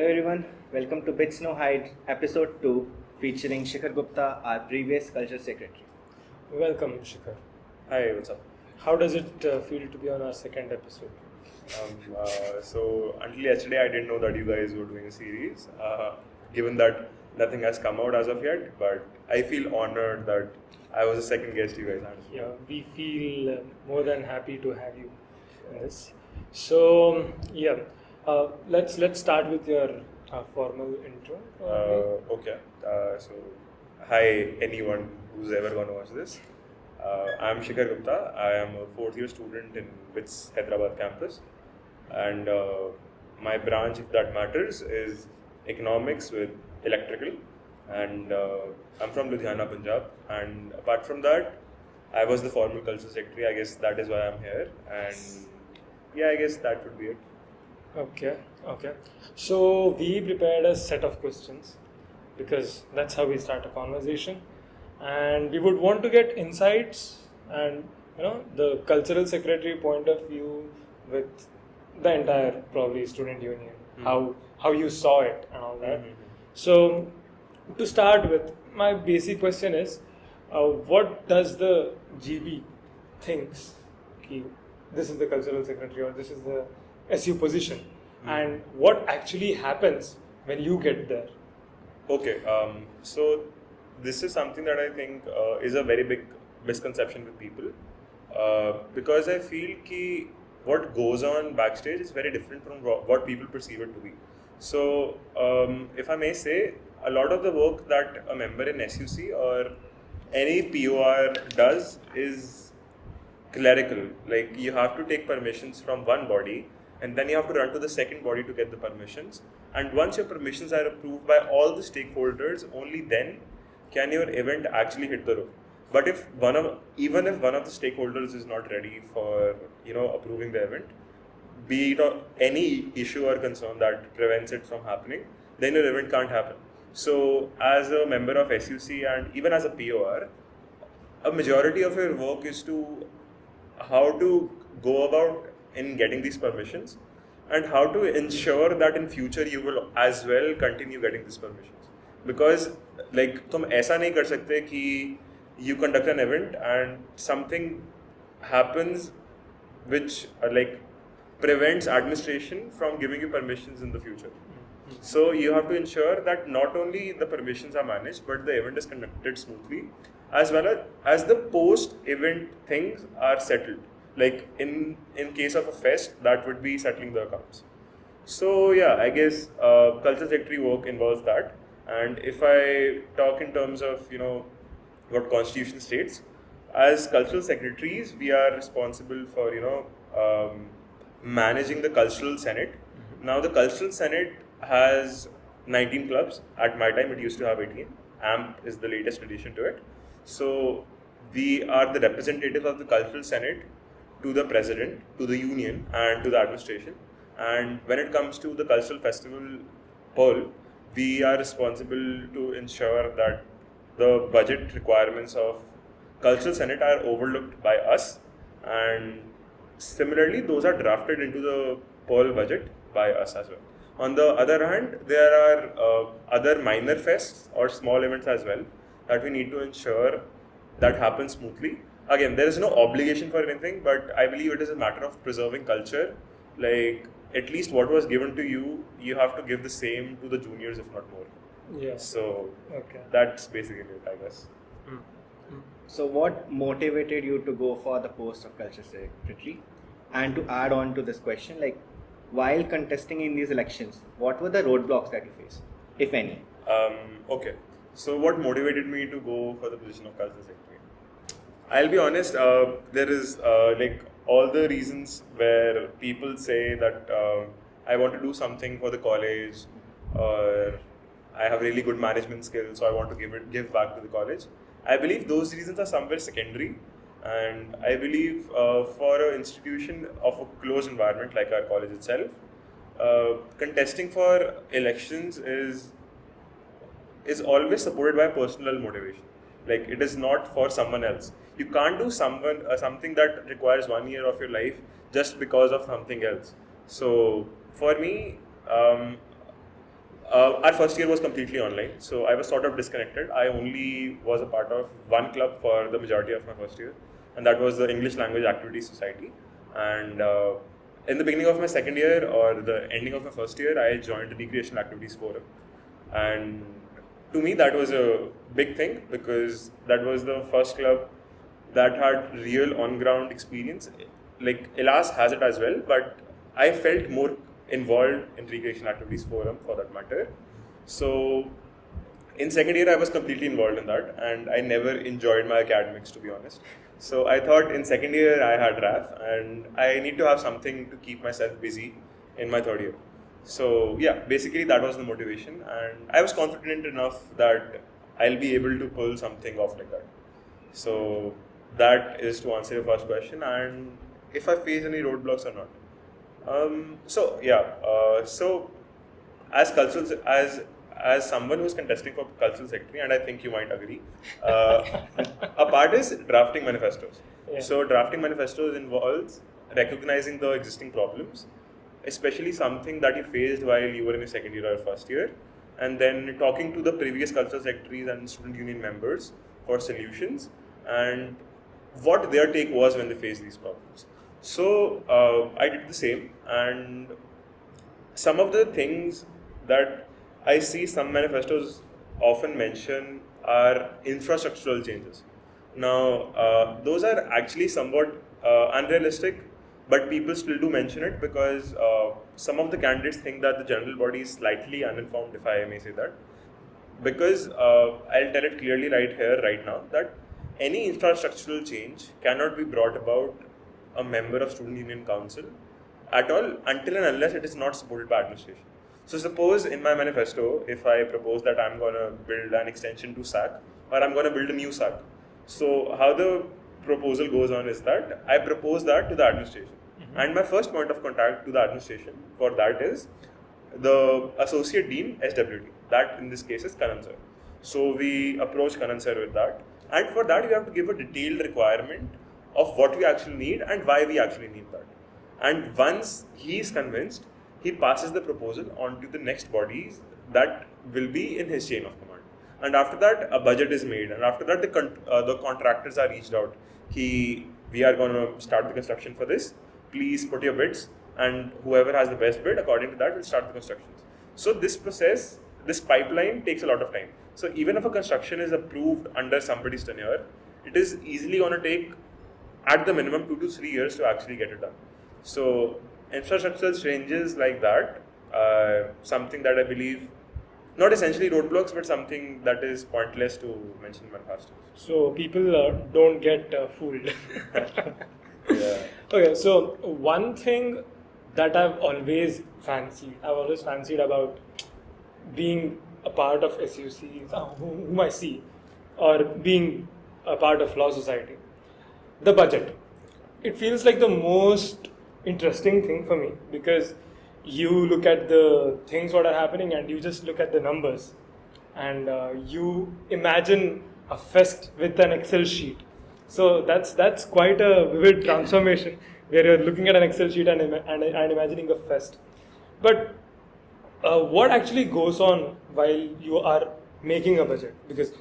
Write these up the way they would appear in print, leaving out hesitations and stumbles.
everyone, welcome to Bits No Hide episode 2 featuring Shikhar Gupta, our previous culture secretary. Welcome, Shikhar. Hi, what's up? How does it feel to be on our second episode? So until yesterday, I didn't know that you guys were doing a series. Given that nothing has come out as of yet, but I feel honored that I was the second guest you guys had. Yeah, we feel more than happy to have you in this. So let's start with your formal intro. Okay. So hi anyone who's ever gonna watch this. I'm Shikhar Gupta. I am a fourth year student in BITS Hyderabad campus, and my branch, if that matters, is economics with electrical. And I'm from Ludhiana, Punjab. And apart from that, I was the formal culture secretary. I guess that is why I'm here. And yeah, I guess that would be it. Okay. So we prepared a set of questions because that's how we start a conversation, and we would want to get insights and the cultural secretary point of view with the entire probably student union, how you saw it and all that. So to start with, my basic question is, what does the GB thinks? This is the cultural secretary or this is the SU position, and what actually happens when you get there? Okay, so this is something that I think is a very big misconception with people, because I feel ki what goes on backstage is very different from what people perceive it to be. So if I may say, a lot of the work that a member in SUC or any POR does is clerical. Like, you have to take permissions from one body and then you have to run to the second body to get the permissions. And once your permissions are approved by all the stakeholders, only then can your event actually hit the roof. But even if one of the stakeholders is not ready for approving the event, be it any issue or concern that prevents it from happening, then your event can't happen. So as a member of SUC and even as a POR, a majority of your work is to how to go about in getting these permissions and how to ensure that in future you will as well continue getting these permissions. Because like, तुम ऐसा नहीं कर सकते कि you conduct an event and something happens which prevents administration from giving you permissions in the future. So you have to ensure that not only the permissions are managed, but the event is conducted smoothly, as well as the post-event things are settled. Like in case of a fest, that would be settling the accounts. So yeah, I guess culture secretary work involves that. And if I talk in terms of what Constitution states, as cultural secretaries, we are responsible for managing the cultural senate. Now the cultural senate has 19 clubs. At my time, it used to have 18. AMP is the latest addition to it. So we are the representatives of the cultural senate to the president, to the union, and to the administration. And when it comes to the cultural festival poll, we are responsible to ensure that the budget requirements of cultural senate are overlooked by us, and similarly those are drafted into the poll budget by us as well. On the other hand, there are other minor fests or small events as well that we need to ensure that happen smoothly. Again, there is no obligation for anything, but I believe it is a matter of preserving culture. Like, at least what was given to you, you have to give the same to the juniors, if not more. Yeah. So Okay. that's basically it, I guess. So what motivated you to go for the post of culture secretary? And to add on to this question, like, while contesting in these elections, what were the roadblocks that you faced, if any? Okay, so what motivated me to go for the position of cultural secretary? I'll be honest, there is all the reasons where people say that I want to do something for the college, or I have really good management skills, so I want to give back to the college. I believe those reasons are somewhere secondary. And I believe for an institution of a closed environment like our college itself, contesting for elections is always supported by personal motivation. Like, it is not for someone else. You can't do something that requires 1 year of your life just because of something else. So for me, Our first year was completely online, so I was sort of disconnected. I only was a part of one club for the majority of my first year, and that was the English Language Activities Society. And in the beginning of my second year or the ending of my first year, I joined the Recreational Activities Forum. And to me, that was a big thing because that was the first club that had real on-ground experience. Like Elas has it as well, but I felt more involved in Recreational Activities Forum for that matter. So in second year, I was completely involved in that, and I never enjoyed my academics, to be honest. So I thought in second year I had RAF, and I need to have something to keep myself busy in my third year. So yeah, basically that was the motivation, and I was confident enough that I'll be able to pull something off like that. So that is to answer your first question, and if I face any roadblocks or not. So as cultural as someone who's contesting for cultural secretary, and I think you might agree, a part is drafting manifestos. Yeah. So drafting manifestos involves recognizing the existing problems, especially something that you faced while you were in your second year or first year, and then talking to the previous cultural secretaries and student union members for solutions and what their take was when they faced these problems. So I did the same, and some of the things that I see some manifestos often mention are infrastructural changes. Now, those are actually somewhat unrealistic, but people still do mention it because some of the candidates think that the general body is slightly uninformed, if I may say that. Because I'll tell it clearly right here, right now, that any infrastructural change cannot be brought about a member of Student Union Council at all until and unless it is not supported by administration. So suppose in my manifesto, if I propose that I'm going to build an extension to SAC or I'm going to build a new SAC. So how the proposal goes on is that I propose that to the administration. Mm-hmm. And my first point of contact to the administration for that is the Associate Dean SWT. That in this case is Kanan sir. So we approach Kanan sir with that. And for that, you have to give a detailed requirement of what we actually need and why we actually need that. And once he is convinced, he passes the proposal on to the next bodies that will be in his chain of command. And after that, a budget is made. And after that, the contractors are reached out. We are going to start the construction for this. Please put your bids. And whoever has the best bid, according to that, will start the constructions. So this process, this pipeline takes a lot of time. So even if a construction is approved under somebody's tenure, it is easily going to take at the minimum 2 to 3 years to actually get it done. So infrastructural changes like that, something that I believe, not essentially roadblocks, but something that is pointless to mention in manifestos. So people don't get fooled. Yeah. Okay, so one thing that I've always fancied about being a part of SUCs, whom I see, or being a part of Law Society, the budget. It feels like the most interesting thing for me because you look at the things what are happening and you just look at the numbers and you imagine a fest with an Excel sheet. So that's quite a vivid transformation where you're looking at an Excel sheet and imagining a fest. But what actually goes on while you are making a budget? Because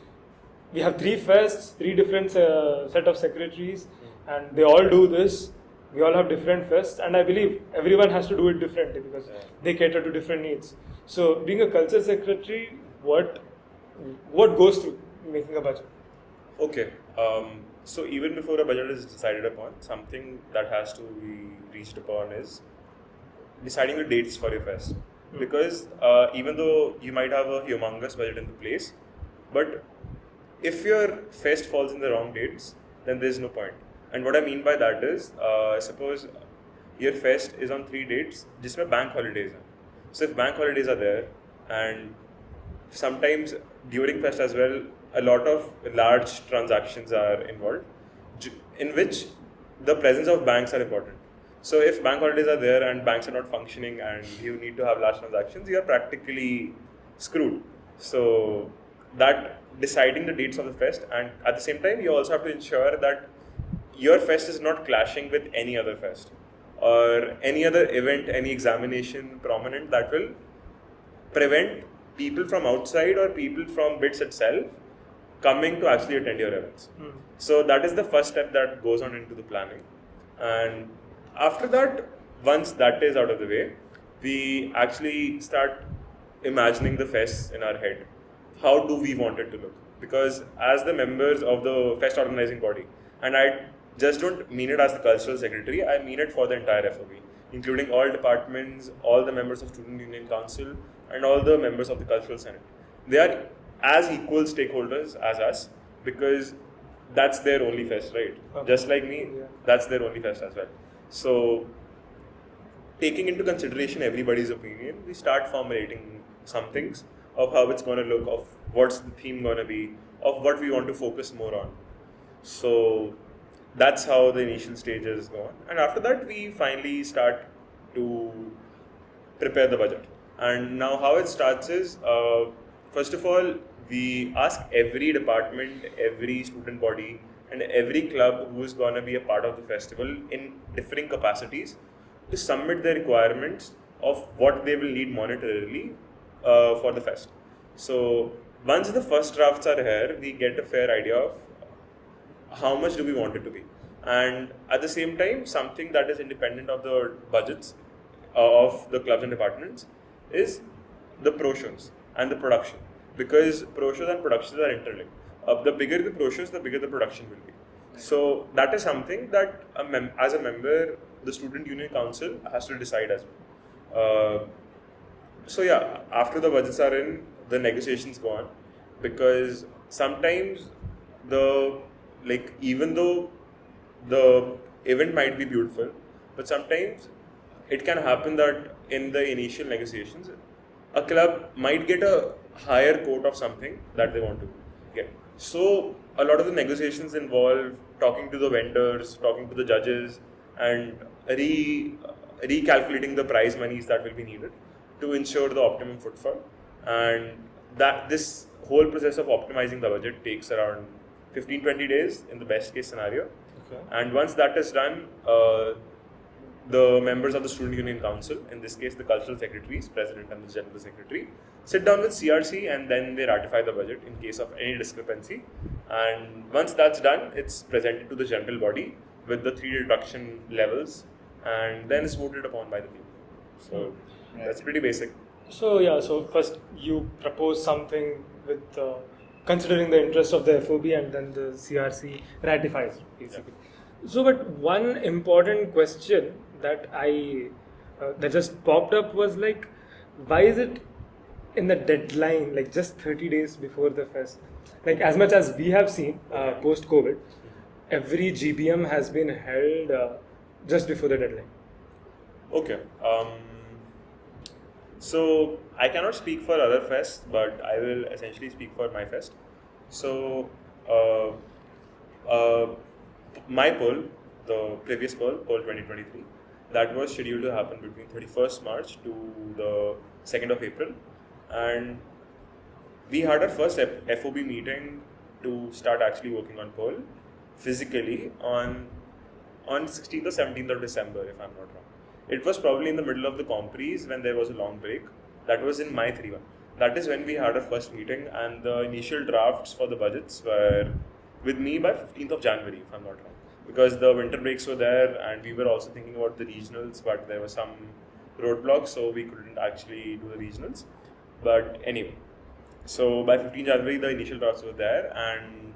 we have 3 fests, 3 different set of secretaries, and they all do this. We all have different fests, and I believe everyone has to do it differently because they cater to different needs. So, being a culture secretary, what goes through making a budget? Okay. So even before a budget is decided upon, something that has to be reached upon is deciding the dates for your fest. Because even though you might have a humongous budget in place, but if your fest falls in the wrong dates, then there's no point. And what I mean by that is, suppose your fest is on 3 dates, जिसमें bank holidays हैं. So if bank holidays are there, and sometimes during fest as well, a lot of large transactions are involved, in which the presence of banks are important. So if bank holidays are there and banks are not functioning and you need to have large transactions, you are practically screwed. So that deciding the dates of the fest, and at the same time you also have to ensure that your fest is not clashing with any other fest or any other event, any examination prominent that will prevent people from outside or people from BITS itself coming to actually attend your events. So that is the first step that goes on into the planning. And after that, once that is out of the way, we actually start imagining the fest in our head. How do we want it to look? Because as the members of the fest organizing body, and I just don't mean it as the cultural secretary, I mean it for the entire FOB, including all departments, all the members of Student Union Council, and all the members of the Cultural Senate. They are as equal stakeholders as us because that's their only fest, right? Okay. Just like me, that's their only fest as well. So, taking into consideration everybody's opinion, we start formulating some things of how it's going to look, of what's the theme going to be, of what we want to focus more on. So, that's how the initial stages go on. And after that, we finally start to prepare the budget. And now how it starts is, first of all, we ask every department, every student body, and every club who is going to be a part of the festival in differing capacities to submit their requirements of what they will need monetarily for the fest. So once the first drafts are here, we get a fair idea of how much do we want it to be. And at the same time, something that is independent of the budgets of the clubs and departments is the pro shows and the production, because pro shows and productions are interlinked. The bigger the pro shows, the bigger the production will be. So that is something that as a member, the Student Union Council has to decide as well. So yeah, after the budgets are in, the negotiations go on, because sometimes even though the event might be beautiful, but sometimes it can happen that in the initial negotiations, a club might get a higher quote of something that they want to get. So a lot of the negotiations involve talking to the vendors, talking to the judges, and recalculating the prize monies that will be needed to ensure the optimum footfall. And that this whole process of optimizing the budget takes around 15-20 days in the best case scenario. Okay. And once that is done, the members of the Student Union Council, in this case the cultural secretaries, president and the general secretary, sit down with CRC and then they ratify the budget in case of any discrepancy. And once that's done, it's presented to the general body with the 3 reduction levels, and then it's voted upon by the people. So that's pretty basic. So first you propose something with considering the interest of the FOB, and then the CRC ratifies basically. Yeah. So, but one important question that that just popped up was like, why is it in the deadline, like just 30 days before the fest? Like, as much as we have seen post-COVID, every GBM has been held just before the deadline. Okay. So I cannot speak for other fests, but I will essentially speak for my fest. So my poll, the previous poll 2023, that was scheduled to happen between 31st March to the 2nd of April, and we had our first FOB meeting to start actually working on poll physically on 16th or 17th of December, if I'm not wrong. It was probably in the middle of the compres when there was a long break. That was in my 3-1. That is when we had our first meeting, and the initial drafts for the budgets were with me by 15th of January, if I'm not wrong. Because the winter breaks were there, and we were also thinking about the regionals, but there were some roadblocks, so we couldn't actually do the regionals. But anyway, so by 15th January, the initial drafts were there, and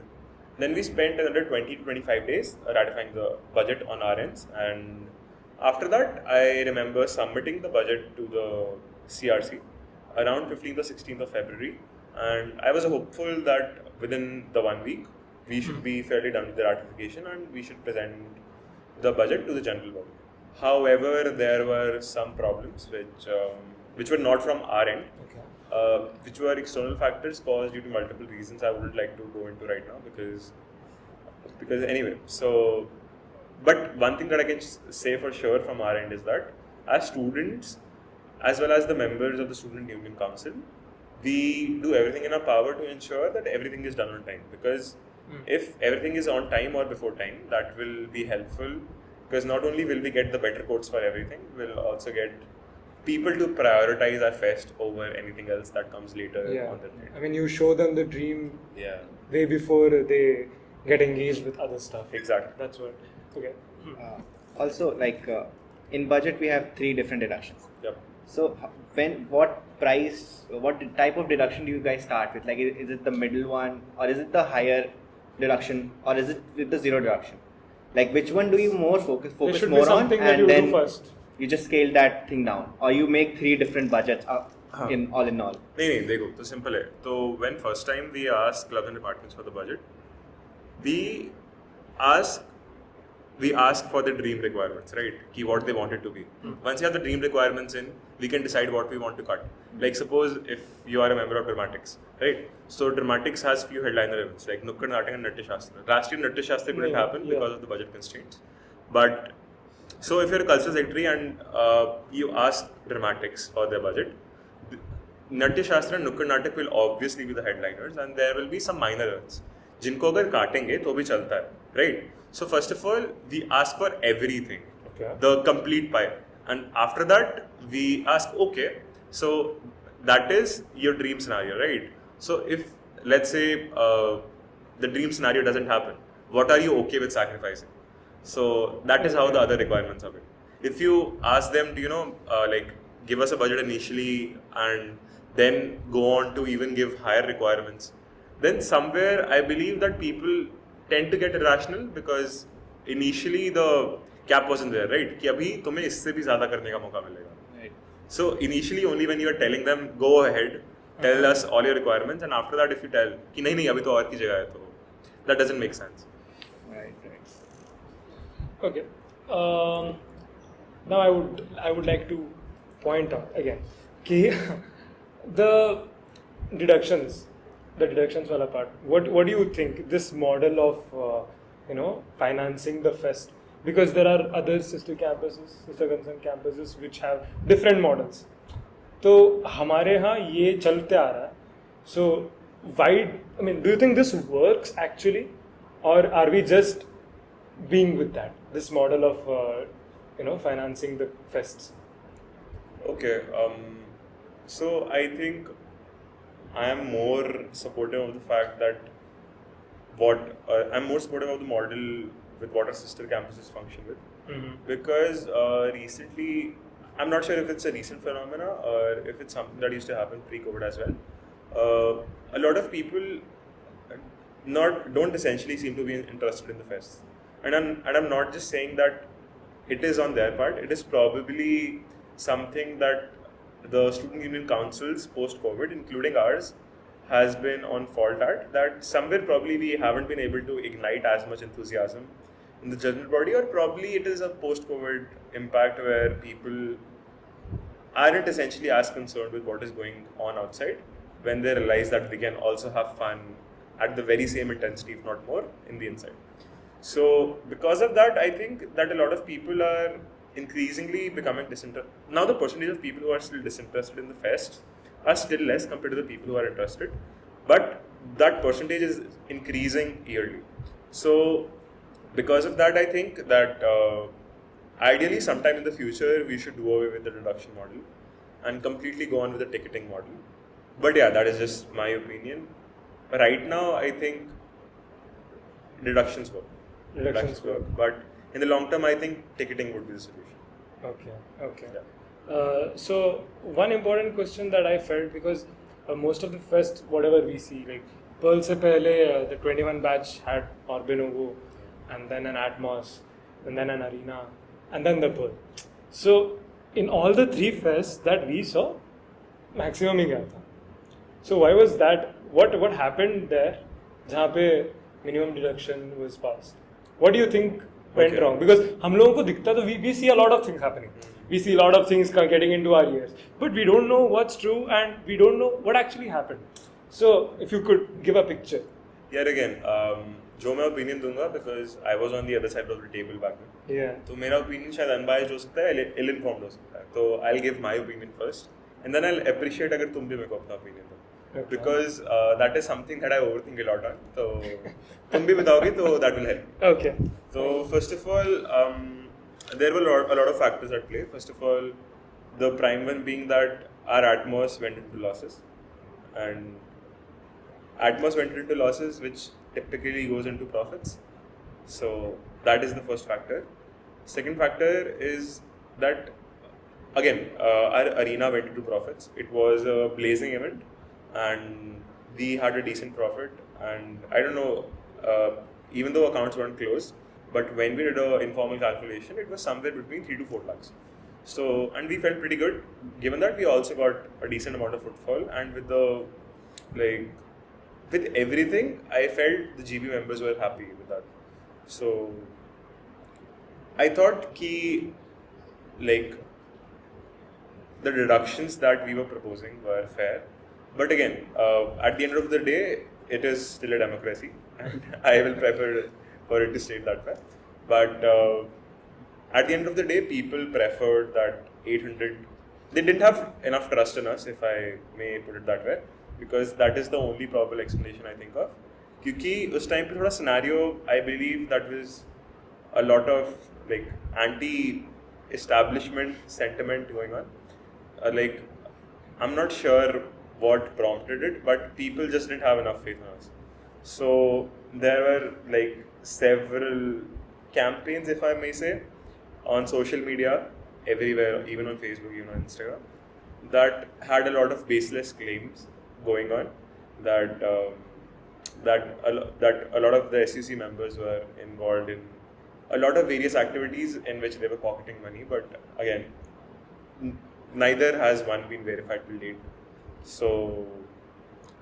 then we spent another 20 to 25 days ratifying the budget on our ends. And after that, I remember submitting the budget to the CRC around 15th or 16th of February, and I was hopeful that within the 1 week, we should be fairly done with the ratification and we should present the budget to the general body. However, there were some problems which were not from our end, which were external factors caused due to multiple reasons I wouldn't like to go into right now because anyway. So, but one thing that I can say for sure from our end is that as students, as well as the members of the Student Union Council, we do everything in our power to ensure that everything is done on time, because if everything is on time or before time, that will be helpful, because not only will we get the better quotes for everything, we'll also get people to prioritize our fest over anything else that comes later on the night. I mean, you show them the dream Yeah, way before they get engaged with other stuff. exactly. That's what. Okay. Also, like in budget, we have 3 different deductions. Yep. So, what type of deduction do you guys start with? Like, is it the middle one, or is it the higher deduction, or is it with the 0 deduction? Like, which one do you focus should be more on, something that you and do then first. you just scale that thing down, or you make 3 different budgets in all? नहीं देखो तो simple है. तो when first time we ask clubs and departments for the budget, we ask for the dream requirements, right? Ki what they want it to be. Once you have the dream requirements in, we can decide what we want to cut. Like suppose if you are a member of Dramatics, right? So Dramatics has few headliner events like Nukkad Natak and Natya Shastra. Last year Natya Shastra couldn't happen because of the budget constraints. But so if you're a cultural secretary and you ask Dramatics for their budget, Natya Shastra and Nukkad Natak will obviously be the headliners, and there will be some minor events. जिनको अगर काटेंगे तो भी चलता है, right? So first of all, we ask for everything, the complete pie, and after that we ask, okay, so that is your dream scenario, right? So if let's say the dream scenario doesn't happen, what are you okay with sacrificing? So that is how the other requirements are built. If you ask them to like give us a budget initially and then go on to even give higher requirements, then somewhere I believe that people tend to get irrational because initially the cap wasn't there, right? कि अभी तुम्हें इससे भी ज़्यादा करने का मौका मिलेगा. Right. So initially only when you are telling them go ahead, tell us all your requirements, and after that if you tell कि नहीं अभी तो और की जगह है, तो that doesn't make sense. Right. Okay. Now I would like to point out again कि the deductions wala part. What do you think this model of financing the fest, because there are other sister concern campuses which have different models. तो हमारे यहाँ ये चलते आ रहा है. So why? I mean, do you think this works actually, or are we just being with this model of financing the fests? Okay. So I think I am more supportive of the fact that I'm more supportive of the model with what our sister campuses function with. Mm-hmm. Because recently, I'm not sure if it's a recent phenomena or if it's something that used to happen pre-COVID as well. A lot of people don't essentially seem to be interested in the fests, and I'm not just saying that it is on their part. It is probably something that the student union councils post-COVID, including ours, has been on fault at, that somewhere probably we haven't been able to ignite as much enthusiasm in the general body, or probably it is a post-COVID impact where people aren't essentially as concerned with what is going on outside when they realize that they can also have fun at the very same intensity, if not more, in the inside. So because of that, I think that a lot of people are increasingly becoming disinterested. Now the percentage of people who are still disinterested in the fest are still less compared to the people who are interested, but that percentage is increasing yearly. So because of that, I think that ideally sometime in the future we should do away with the deduction model and completely go on with the ticketing model. But yeah, that is just my opinion. Right now I think deductions work. But in the long term, I think ticketing would be the solution. Okay. Yeah. So one important question that I felt, because most of the fest, whatever we see, like Pearl se pehle, the 21 batch had Orbinovo, and then an Atmos, and then an Arena, and then the Pearl. So in all the 3 fests that we saw, maximum hi gaya tha. So why was that? What happened there? जहाँ पे minimum deduction was passed. What do you think went wrong? Because हम लोगों को दिखता तो we see a lot of things happening. We see a lot of things getting into our ears, but we don't know what's true and we don't know what actually happened. So if you could give a picture. Yet again, जो मैं opinion दूंगा, because I was on the other side of the table back then. Yeah. तो मेरा opinion शायद unbiased हो सकता है, ill-informed हो सकता है. तो I'll give my opinion first, and then I'll appreciate अगर तुम भी मेरे को अपना opinion दो. Okay. Because that is something that I overthink a lot on. So तुम भी बताओगे तो that will help. Okay. So first of all, there were a lot of factors at play. First of all, The prime one being that our Atmos went into losses, and Atmos went into losses, which typically goes into profits. So that is the first factor. Second factor is that again our arena went into profits. It was a blazing event, and we had a decent profit. And I don't know, even though accounts weren't closed, but when we did an informal calculation, it was somewhere between 3 to 4 lakhs. So, and we felt pretty good, given that we also got a decent amount of footfall, and with the like with everything, I felt the GB members were happy with that. So I thought ki like the deductions that we were proposing were fair, but again, at the end of the day, it is still a democracy, and I will prefer for it to stay that way. But at the end of the day, people preferred that 800. They didn't have enough trust in us, if I may put it that way, because that is the only probable explanation I think of. क्योंकि उस time पे थोड़ा scenario, I believe that was a lot of like anti-establishment sentiment going on. Like, I'm not sure what prompted it, but people just didn't have enough faith in us. So there were like several campaigns, if I may say, on social media, everywhere, even on Facebook, even on Instagram, that had a lot of baseless claims going on, that that a lot of the SUC members were involved in a lot of various activities in which they were pocketing money. But again, neither has one been verified till date. So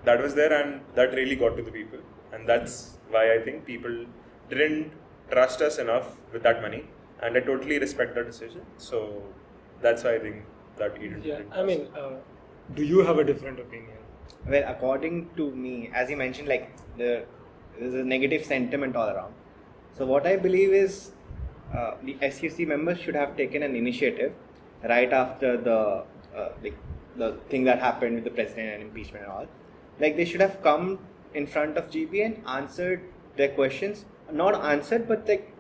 that was there, and that really got to the people, and that's why I think people didn't trust us enough with that money, and I totally respect that decision. So that's why I think that it didn't. Yeah, I mean, do you have a different opinion? Well, according to me, as you mentioned, like there's a negative sentiment all around. So what I believe is the SUC members should have taken an initiative right after the thing that happened with the president and impeachment and all. Like, they should have come in front of GB and answered their questions. Not answered, but like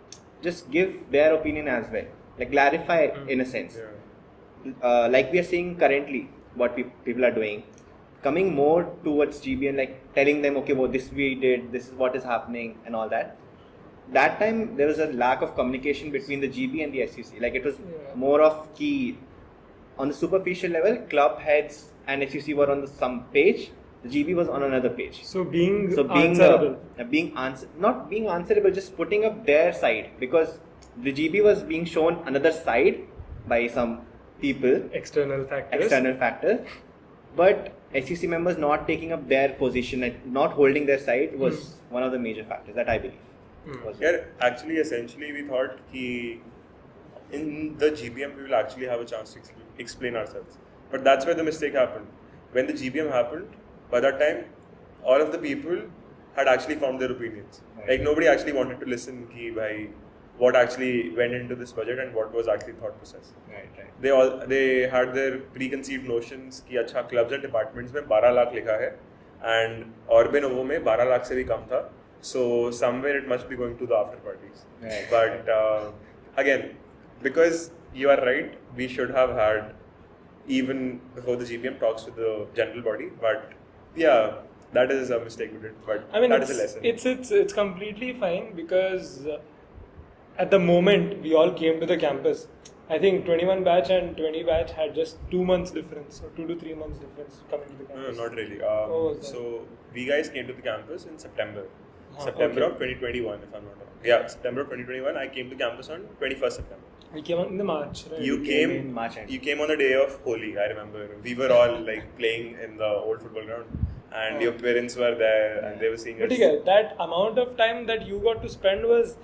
just give their opinion as well. Like, clarify in a sense. Yeah. Like we are seeing currently what people are doing, coming more towards GB and like telling them, okay, well, this we did, this is what is happening and all that. That time there was a lack of communication between the GB and the SUC. Like, it was more of key on the superficial level. Club heads and SUC were on some page. The GB was on another page. So being answerable, answerable. not being answerable, just putting up their side, because the GB was being shown another side by some people, External factors. But SUC members not taking up their position and not holding their side was one of the major factors that I believe. Yeah, actually, essentially, we thought that in the GBM we will actually have a chance to explain ourselves. But that's where the mistake happened. When the GBM happened, by that time, all of the people had actually formed their opinions. Right. Like, nobody actually wanted to listen to what actually went into this budget and what was actually thought process. Right. They had their preconceived notions कि अच्छा clubs and departments में 12 लाख लिखा है and Orbe Novo में 12 लाख से भी कम था. So somewhere it must be going to the after parties. Right. But again, because you are right, we should have had even before the GPM talks with the general body. But yeah, that is a mistake we did. But I mean, that is a lesson. It's completely fine, because at the moment we all came to the campus. I think 21 batch and 20 batch had just 2 months difference, or 2 to 3 months difference coming to the campus. No, not really. So we guys came to the campus in September. September of 2021, if I'm not wrong. Yeah, September of 2021. I came to campus on 21st September. We came in the March, right? You came came in March end. You came on the day of Holi. I remember. We were all like playing in the old football ground, and your parents were there, and they were seeing But us. yeah, that amount of time that you got to spend was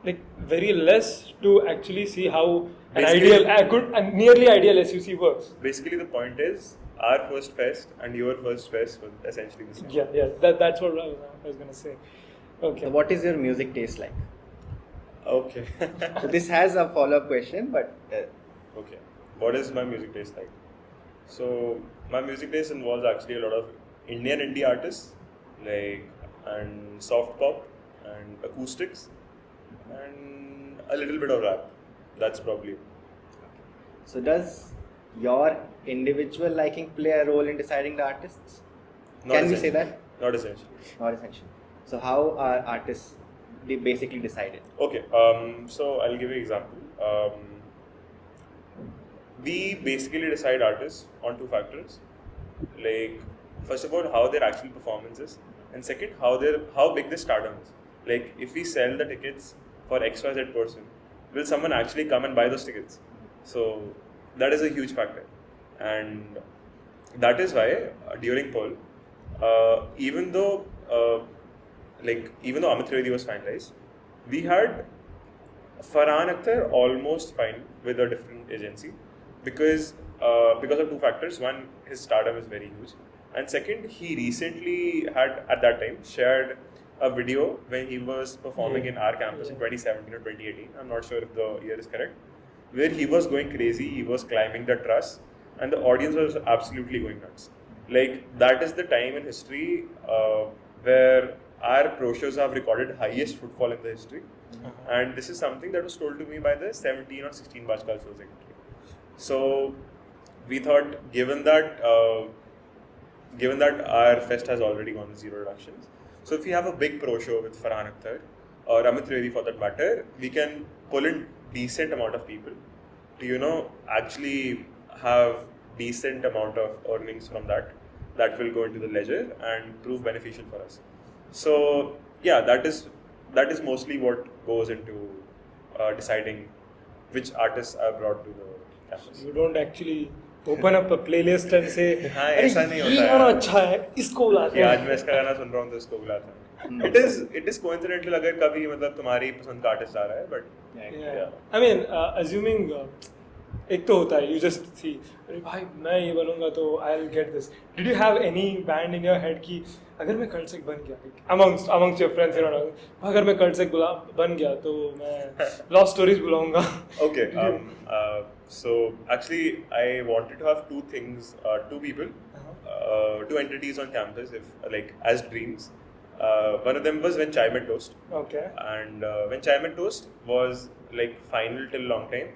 like very less to actually see how nearly ideal SUC works. Basically, the point is, our first fest and your first fest was essentially the same. Yeah. That's what I was gonna say. Okay. So what is your music taste like? Okay. So this has a follow-up question, but Okay. What is my music taste like? So my music taste involves actually a lot of Indian indie artists, and soft pop and acoustics and a little bit of rap. That's probably it. so does your individual liking play a role in deciding the artists? Not Can we say essentially. that? Not essentially. Not essential. So how are artists basically decided? Okay, so I'll give you an example. We basically decide artists on two factors. Like, first of all, how their actual performance is, and second, how big the stardom is. Like, if we sell the tickets for XYZ person, will someone actually come and buy those tickets? So that is a huge factor, and that is why during poll, even though Amit Trivedi was finalized, we had Farhan Akhtar almost fine with a different agency because of two factors. One, his stardom is very huge, and second, he recently had at that time shared a video when he was performing in our campus in 2017 or 2018. I'm not sure if the year is correct, where he was going crazy. He was climbing the truss, and the audience was absolutely going nuts. Like, that is the time in history where our pro shows have recorded highest footfall in the history, and this is something that was told to me by the 17 or 16 batch cultural secretary. So we thought, given that our fest has already gone to zero reductions, so if we have a big pro show with Farhan Akhtar or Amit Trivedi for that matter, we can pull in decent amount of people to actually have decent amount of earnings from that will go into the ledger and prove beneficial for us. So yeah, that is mostly what goes into deciding which artists are brought to the campus. You don't actually open up a playlist and say, हाँ, "अरे, ऐसा नहीं ये होता गाना है। अच्छा है, इसको बुलाते कि आज हैं." मैं इसका गाना सुन रहा हूँ तो इसको बुलाता हूँ. It is coincidental अगर कभी मतलब तुम्हारी पसंद का आर्टिस्ट आ रहा है, but Yeah. I mean, assuming एक तो होता है, you just see, अरे भाई मैं ये बनूंगा तो I'll get this. Did you have any band in your head कि अगर मैं कल से बन गया, amongst your friends, अगर मैं कल से बन गया तो मैं Lost Stories बुलाऊंगा? Okay. So actually, I wanted to have two people, two entities on campus, as dreams. One of them was When Chai Met Toast. Okay. And When Chai Met Toast was final till long time.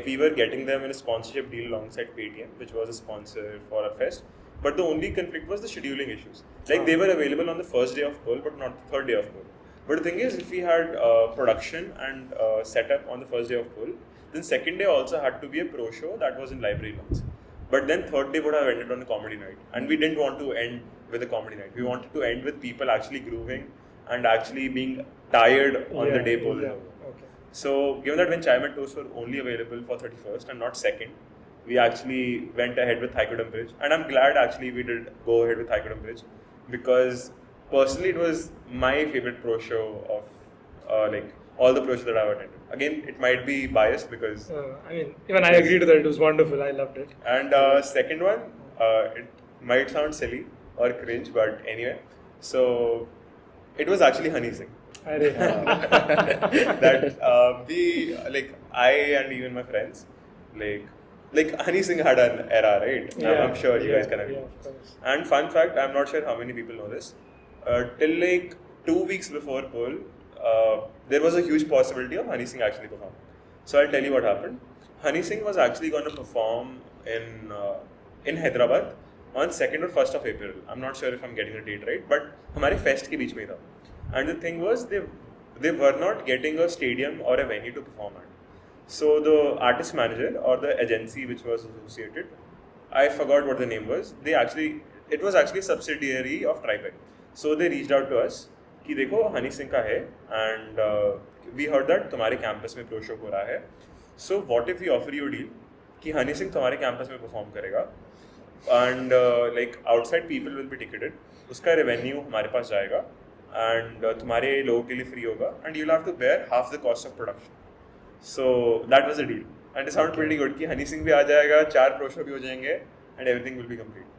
We were getting them in a sponsorship deal alongside Paytm, which was a sponsor for our fest. But the only conflict was the scheduling issues. They were available on the first day of poll, but not the third day of poll. But the thing is, if we had production and setup on the first day of poll, then second day also had to be a pro show that was in library lounge. But then third day would have ended on a comedy night, and we didn't want to end with a comedy night. We wanted to end with people actually grooving and actually being tired on the day poll. Yeah. Okay. So given that When Chai Met Toast were only available for 31st and not 2nd, we actually went ahead with Thaikudam Bridge, and I'm glad actually we did go ahead with Thaikudam Bridge, because personally it was my favorite pro show of all the pro shows that I've attended. Again, it might be biased because even I agree to that. It was wonderful. I loved it. And second one, it might sound silly or cringe, but anyway, so it was actually Honey Singh. That I and even my friends, Honey Singh had an era, right? Yeah, I'm sure you guys can agree. Yeah, of course. And fun fact, I'm not sure how many people know this. Till 2 weeks before poll, there was a huge possibility of Honey Singh actually performing. So I'll tell you what happened. Honey Singh was actually going to perform in Hyderabad on 2nd or 1st of April. I'm not sure if I'm getting the date right, but हमारे fest के बीच में था. And the thing was, they were not getting a stadium or a venue to perform at. So the artist manager or the agency which was associated, I forgot what the name was. It was actually a subsidiary of Tribe. So they reached out to us कि देखो हनी सिंह का है, and we heard that तुम्हारे campus में pro show हो रहा है. So what if we offer you a deal कि हनी सिंह तुम्हारे कैंपस में परफॉर्म करेगा, and outside people will be ticketed, उसका रेवेन्यू हमारे पास जाएगा, and तुम्हारे लोगों के लिए फ्री होगा, and you'll have to bear half the cost of production. So that was the deal, and it sounded pretty good कि हनी सिंह भी आ जाएगा, 4 प्रो शो भी हो जाएंगे, and everything will be complete.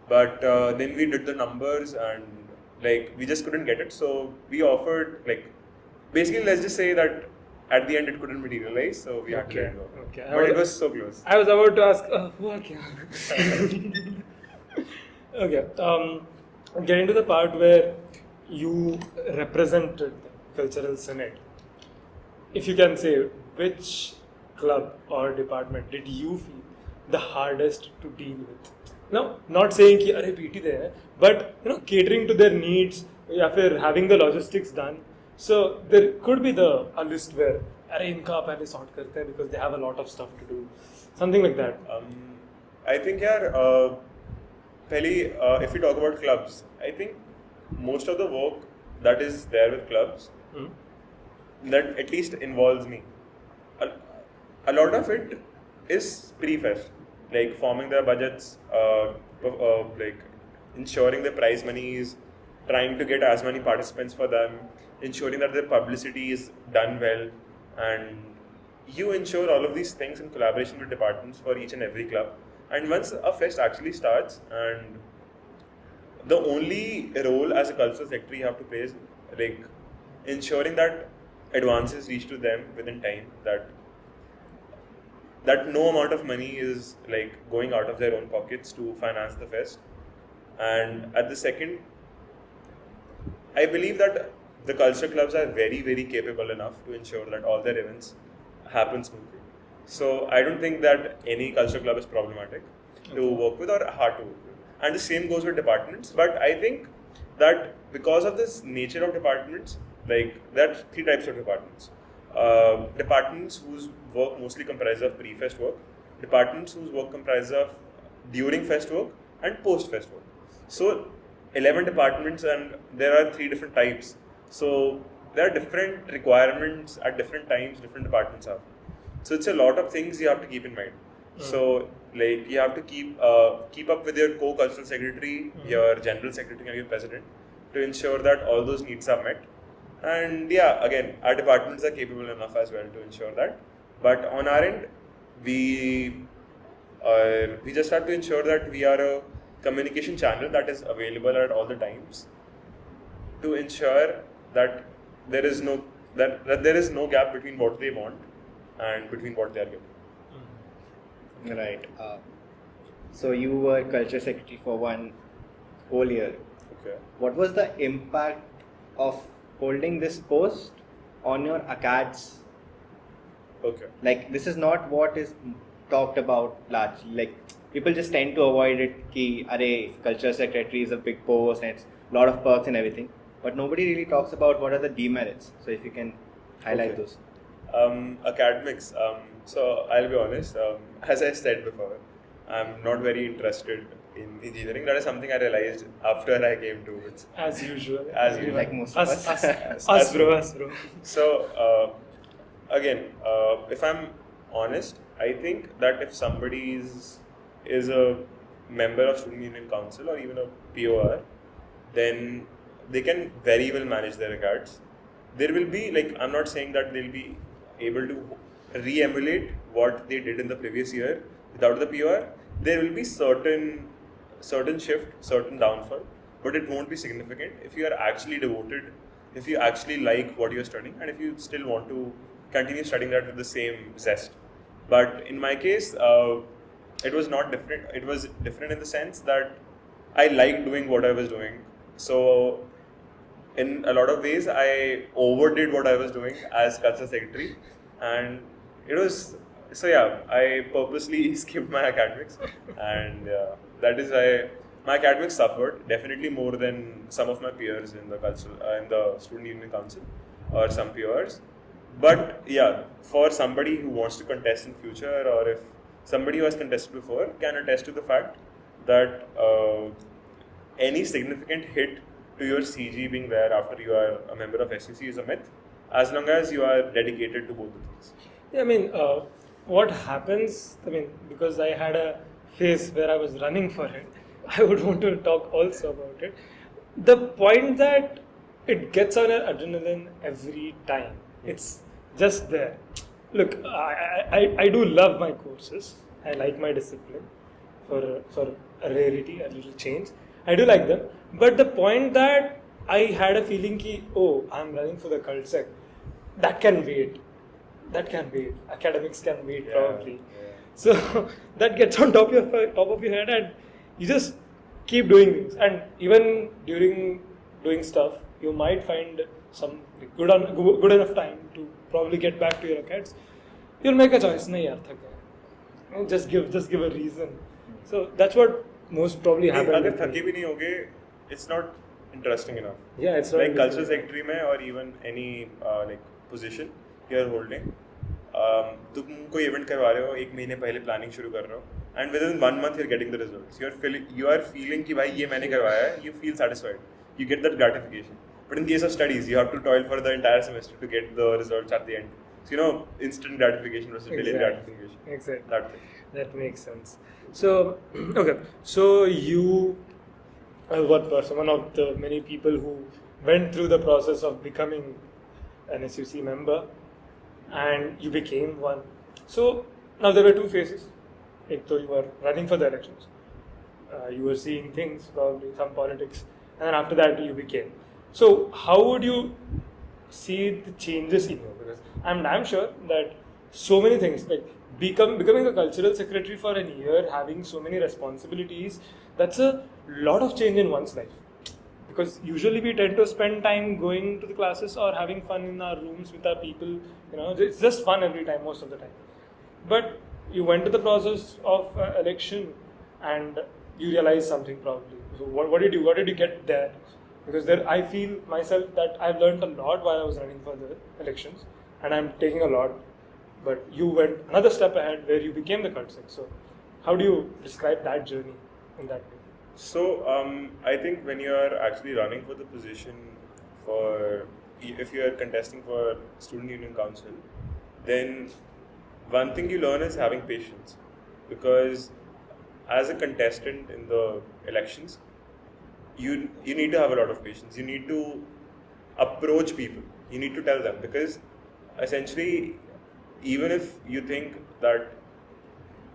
But then we did the numbers and we just couldn't get it, so we offered basically, let's just say that at the end it couldn't materialize, so we had to let go. Okay. But it was so close. I was about to ask, हुआ क्या? Okay. Getting to the part where you represented the cultural senate, if you can say, which club or department did you feel the hardest to deal with? Now, not saying कि अरे PT दे है, but catering to their needs या फिर having the logistics done. So there could be a list where अरे इनका पहले sort करते हैं because they have a lot of stuff to do, something like that. I think if we talk about clubs, I think most of the work that is there with clubs that at least involves me, a lot of it is pre-fest, like forming their budgets, like ensuring the prize money is, trying to get as many participants for them, ensuring that the publicity is done well, and you ensure all of these things in collaboration with departments for each and every club. And once a fest actually starts, and the only role as a cultural secretary you have to play is like ensuring that advances reach to them within time, that no amount of money is like going out of their own pockets to finance the fest. And at the second, I believe that the culture clubs are very, very capable enough to ensure that all their events happen smoothly. So I don't think that any culture club is problematic to work with or hard to work with. And the same goes with departments. But I think that because of this nature of departments, like there are three types of departments. Departments whose work mostly comprises of pre-fest work, departments whose work comprises of during fest work, and post-fest work. So 11 departments, and there are three different types. So there are different requirements at different times, different departments have. So it's a lot of things you have to keep in mind. So like you have to keep up with your co-cultural secretary, your general secretary and your president to ensure that all those needs are met. And yeah, again, our departments are capable enough as well to ensure that. But on our end, we just have to ensure that we are a communication channel that is available at all the times to ensure that there is no gap between what they want and between what they are getting. Right. So you were culture secretary for one whole year. Okay. What was the impact of holding this post on your acads? Okay. Like, this is not what is talked about largely. Like, people just tend to avoid it. Ki, arey, culture secretary is a big post and it's a lot of perks and everything. But nobody really talks about what are the demerits. So if you can highlight those. Academics. So I'll be honest. As I said before, I'm not very interested in engineering. That is something I realized after I came to it. As usual. As usual. Like most of us. Us, bro. So again, if I'm honest, I think that if somebody is a member of Student Union Council or even a POR, then they can very well manage their regards. There will be, like, I'm not saying that they'll be able to re-emulate what they did in the previous year without the POR. There will be certain shift, certain downfall, but it won't be significant if you are actually devoted, if you actually like what you're studying, and if you still want to continue studying that with the same zest. But in my case, it was not different. It was different in the sense that I liked doing what I was doing. So in a lot of ways, I overdid what I was doing as cultural secretary, and it was, so yeah, I purposely skipped my academics, and that is why my academics suffered definitely more than some of my peers in the Student Union Council or some peers. But yeah, for somebody who wants to contest in future, or if somebody who has contested before can attest to the fact that any significant hit to your CG being there after you are a member of SUC is a myth, as long as you are dedicated to both the things. Yeah, I mean, what happens, because I had a phase where I was running for it, I would want to talk also about it. The point that it gets on your adrenaline every time, it's just there. Look, I do love my courses. I like my discipline for a rarity, a little change. I do like them. But the point that I had a feeling ki, I'm running for the cult sec, that can wait. Academics can wait probably. Yeah. So that gets on top of your head, and you just keep doing things. And even during doing stuff, you might find some good enough time to probably get back to your acads. You'll make a choice. Nahi yaar, thak gaya. just give a reason. So that's what most probably happened. अगर थके भी नहीं होगे, it's not interesting enough. Yeah, it's not like cultural interesting. secretary में or even any like position you are holding. तुम कोई event करवा रहे हो, एक महीने पहले प्लानिंग शुरू कर रहे हो, and within 1 month you're getting the results. You are feeling कि भाई ये मैंने करवाया है, you feel satisfied. You get that gratification. But in case of studies, you have to toil for the entire semester to get the results at the end. So instant gratification versus delayed gratification. Exactly. That thing. That makes sense. So okay, so you are one of the many people who went through the process of becoming an SUC member, and you became one. So now there were two phases. Like, so you were running for the elections. You were seeing things, probably some politics, and then after that you became. So how would you see the changes in you? Because I'm damn sure that so many things, like becoming a cultural secretary for a year, having so many responsibilities, that's a lot of change in one's life. Because usually we tend to spend time going to the classes or having fun in our rooms with our people. It's just fun every time, most of the time. But you went to the process of election and you realized something probably. So what did you get there? Because there, I feel myself that I've learned a lot while I was running for the elections, and I'm taking a lot. But you went another step ahead where you became the cult sec. So how do you describe that journey in that way? So I think when you are actually running for the position if you are contesting for student union council, then one thing you learn is having patience, because as a contestant in the elections, you need to have a lot of patience. You need to approach people. You need to tell them, because essentially, even if you think that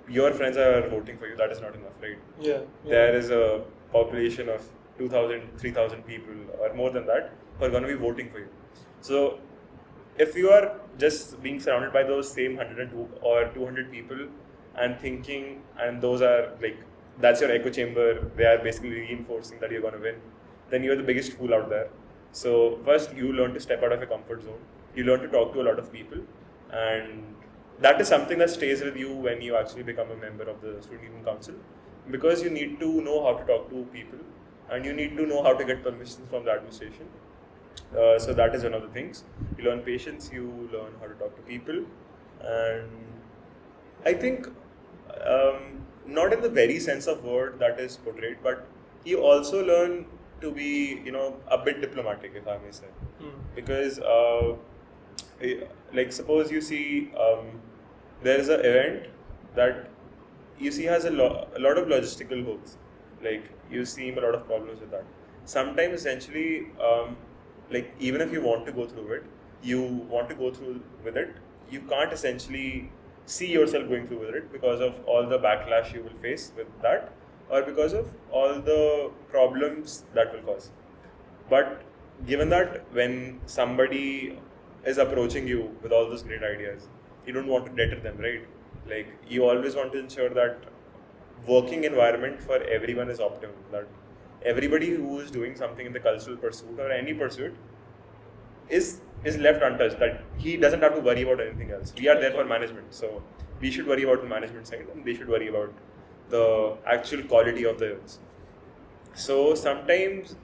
your friends are voting for you, that is not enough, right? Yeah. There is a population of 2,000, 3,000 people or more than that who are going to be voting for you. So if you are just being surrounded by those same 102 or 200 people and thinking, and those are like, that's your echo chamber, they are basically reinforcing that you're going to win, then you're the biggest fool out there. So first you learn to step out of your comfort zone. You learn to talk to a lot of people, and that is something that stays with you when you actually become a member of the Student Union Council, because you need to know how to talk to people and you need to know how to get permissions from the administration. So that is one of the things. You learn patience, you learn how to talk to people, and I think not in the very sense of word that is portrayed, but you also learn to be, a bit diplomatic, if I may say. Because like suppose you see there is an event that you see has a lot of logistical holes. Like you see a lot of problems with that. Sometimes essentially, like even if you want to go through it, you can't essentially see yourself going through with it because of all the backlash you will face with that, or because of all the problems that will cause. But given that when somebody is approaching you with all those great ideas, you don't want to deter them, right? Like you always want to ensure that working environment for everyone is optimum, that everybody who is doing something in the cultural pursuit or any pursuit is left untouched, that he doesn't have to worry about anything else. We are there for management, so we should worry about the management side and they should worry about the actual quality of the events. So sometimes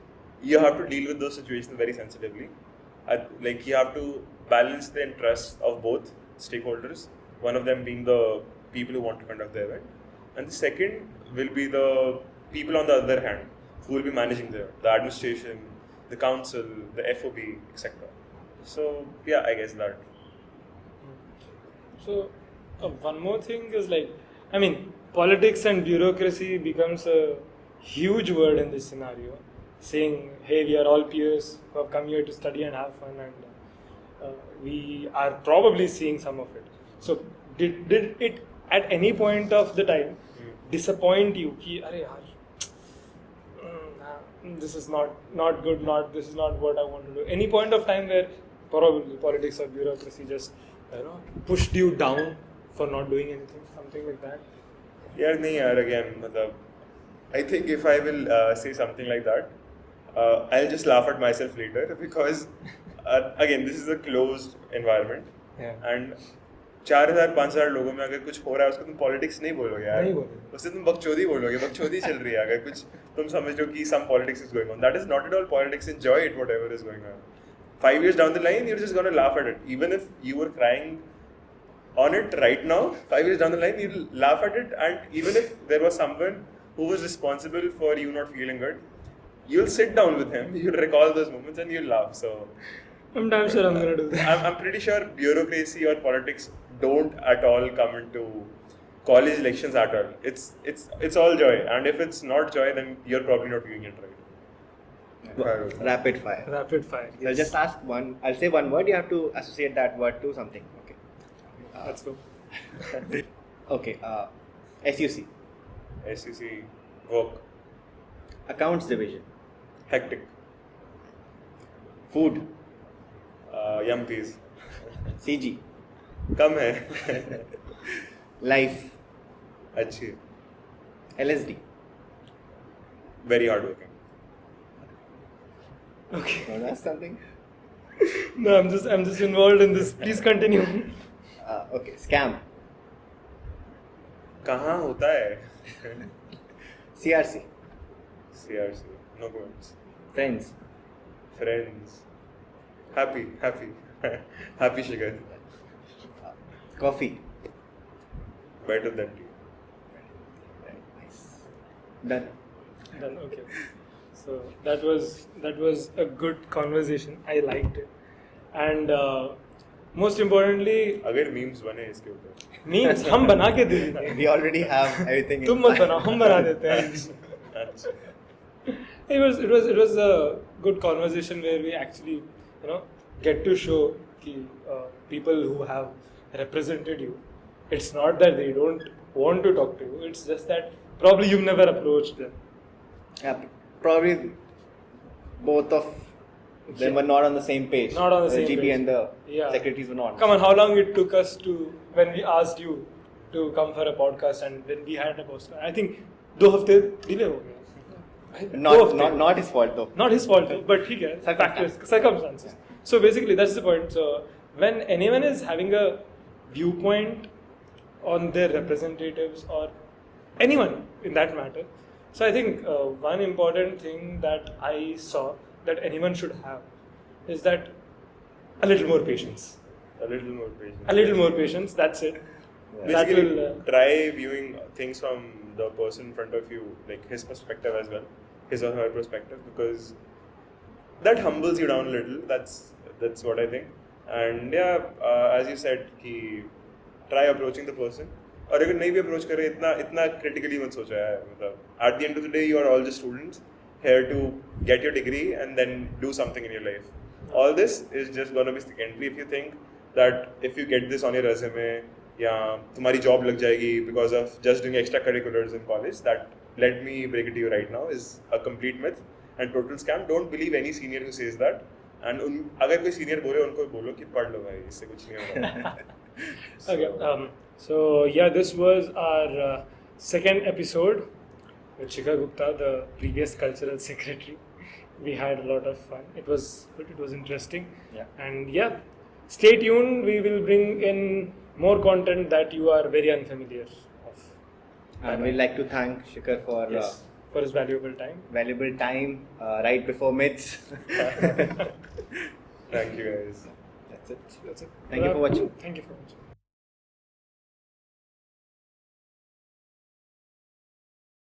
you have to deal with those situations very sensitively. Like you have to balance the interests of both stakeholders, one of them being the people who want to conduct the event, and the second will be the people on the other hand who will be managing the administration, the council, the FOB, etc. So yeah, I guess that. So one more thing is politics and bureaucracy becomes a huge word in this scenario, saying, hey, we are all peers who have come here to study and have fun, and we are probably seeing some of it. So did it at any point of the time disappoint you? Ki, Arey yaar, this is not good, this is not what I want to do. Any point of time where probably politics or bureaucracy just pushed you down for not doing anything, something like that? Again, I think if I will say something like that, I'll just laugh at myself later, because again, this is a closed environment, and 4,000-5,000 लोगों में अगर कुछ हो रहा है उसको तुम politics नहीं बोलोगे यार, नहीं बोलोगे। उससे तुम बकचोदी बोलोगे, बकचोदी चल रही है। अगर कुछ तुम समझ लो कि some politics is going on, that is not at all politics. Enjoy it, whatever is going on. 5 years down the line, you're just gonna laugh at it. Even if you were crying on it right now, 5 years down the line, you'll laugh at it. And even if there was someone who was responsible for you not feeling good, you'll sit down with him, you'll recall those moments, and you'll laugh. So I'm damn sure I'm gonna do that. I'm pretty sure bureaucracy or politics don't at all come into college elections at all. It's all joy, and if it's not joy, then you're probably not doing it right. Rapid fire. Rapid fire. So I'll just ask one. I'll say one word. You have to associate that word to something. Okay. Let's go. Okay. SUC. SEC, work, Accounts division. hectic, Food. yum peas, CG. कम है, Life. अच्छी, LSD. very hardworking. Okay. No, that's something. No, I'm just involved in this. Please continue. Okay. Scam. कहाँ होता है? CRC. CRC, no comments. Friends. Friends, happy, happy Shikhar, Coffee. better than tea. Very nice. Done. Done. Okay. So that was a good conversation. I liked it, and most importantly, अगर memes बने इसके ऊपर, memes हम बना के दे देते हैं. We already have everything. तुम मत बनाओ, हम बना देते हैं. अच्छा, It was a good conversation where we actually get to show कि people who have represented you, it's not that they don't want to talk to you, it's just that probably you've never approached them. Yeah, probably both of them were not on the same page. Not on the same GP page. and the Yeah. secretaries were not. Come on, how long it took us to, when we asked you to come for a podcast and when we had a postcard, I think 2 हफ्ते delay हो गया. Not his fault though. Not his fault though, but ठीक है, factors, circumstances. So basically that's the point. So when anyone is having a viewpoint on their representatives or anyone in that matter, so I think one important thing that I saw that anyone should have is that a little more patience. a little more patience. A little more patience, that's it. Yeah. That Basically, will try viewing things from the person in front of you, like his perspective as well, his or her perspective, because that humbles you down a little. That's what I think. And yeah, as you said, कि try approaching the person. और अगर नहीं भी approach करे, इतना critically मत सोचो यार. मतलब at the end of the day, you are all just students here to get your degree and then do something in your life. All this is just gonna be secondary. If you think that if you get this on your resume, या तुम्हारी job लग जाएगी because of just doing extracurriculars in college, that, let me break it to you right now, is a complete myth and total scam. Don't believe any senior who says that. And अगर कोई senior बोले, उनको बोलो कि पढ़ लो भाई, इससे कुछ नहीं होगा. Okay. So yeah, this was our second episode with Shikhar Gupta, the previous cultural secretary. We had a lot of fun. It was good. It was interesting. Yeah. And yeah, stay tuned. We will bring in more content that you are very unfamiliar of. And we'd like to thank Shikhar for For his valuable time. Right before myths. Thank you guys. That's it. That's it. Thank you for watching. Thank you for watching.